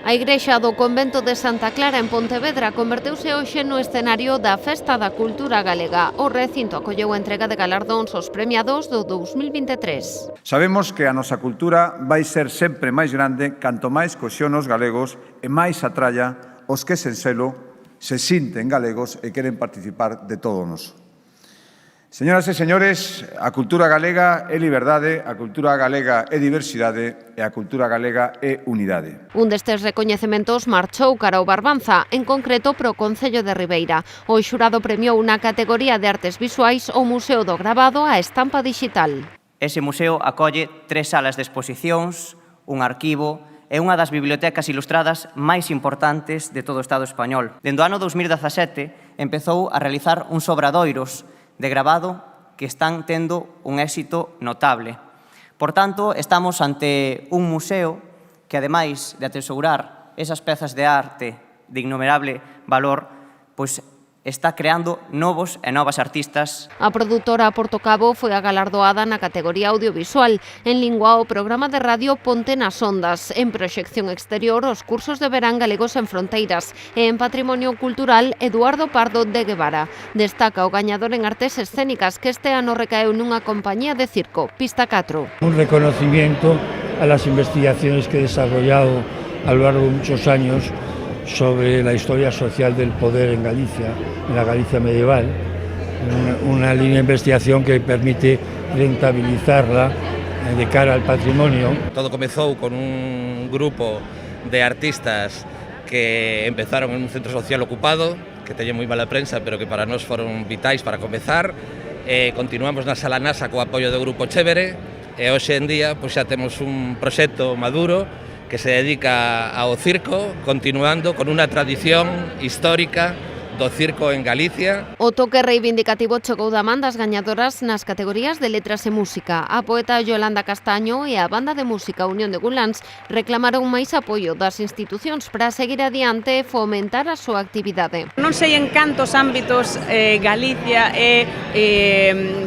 A igrexa do convento de Santa Clara en Pontevedra converteuse hoxe no escenario da Festa da Cultura Galega. O recinto acolleu a entrega de galardóns aos premiados do 2023. Sabemos que a nosa cultura vai ser sempre máis grande canto máis cohesión os galegos e máis atralla os que sen selo se sinten galegos e queren participar de todo o noso. Señoras e señores, a cultura galega é liberdade, a cultura galega é diversidade e a cultura galega é unidade. Un destes recoñecementos marchou cara ao Barbanza, en concreto pro Concello de Ribeira. O xurado premiou na categoría de artes visuais o Museo do Gravado a estampa digital. Ese museo acolle 3 salas de exposicións, un arquivo e unha das bibliotecas ilustradas máis importantes de todo o Estado español. Dende o ano 2017 empezou a realizar uns obradoiros de gravado que están tendo un éxito notable. Por tanto, estamos ante un museo que, ademais de atesourar esas pezas de arte de innumerable valor, pois está creando novos e novas artistas. A produtora Portocabo foi a galardoada na categoría audiovisual. En lingua, o programa de radio Ponte nas Ondas. En proxección exterior, os cursos de verán galegos en fronteiras. E en patrimonio cultural, Eduardo Pardo de Guevara. Destaca o gañador en artes escénicas que este ano recaeu nunha compañía de circo, Pista 4. Un reconocimiento a las investigaciones que he desarrollado a lo largo de muchos años sobre la historia social del poder en Galicia, en la Galicia medieval, una línea de investigación que permite rentabilizarla de cara al patrimonio. Todo comezou con un grupo de artistas que empezaron en un centro social ocupado, que teñen moi mala prensa, pero que para nós foron vitais para comezar. Continuamos na Sala NASA co apoio do Grupo Chévere, e hoxe en día pois xa temos un proxecto maduro que se dedica ao circo, continuando con unha tradición histórica do circo en Galicia. O toque reivindicativo chegou da man das gañadoras nas categorías de letras e música. A poeta Yolanda Castaño e a banda de música Unión de Guláns reclamaron máis apoio das institucións para seguir adiante e fomentar a súa actividade. Non sei en cantos ámbitos Galicia é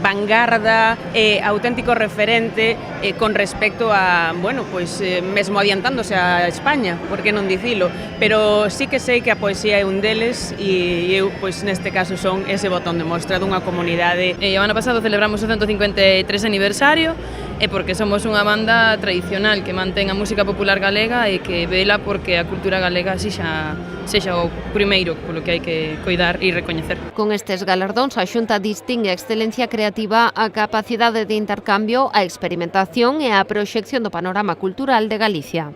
vanguarda, é auténtico referente con respecto a, bueno, pois mesmo adiantándose a España, por que non dicilo, pero sí que sei que a poesía é un deles e eu, pois, neste caso, son ese botón de mostra dunha comunidade. O ano pasado celebramos o 153 aniversario e porque somos unha banda tradicional que mantén a música popular galega e que vela porque a cultura galega sexa o primeiro polo que hai que coidar e recoñecer. Con estes galardóns, a Xunta distingue a excelencia creativa, a capacidade de intercambio, a experimentación e a proxección do panorama cultural de Galicia.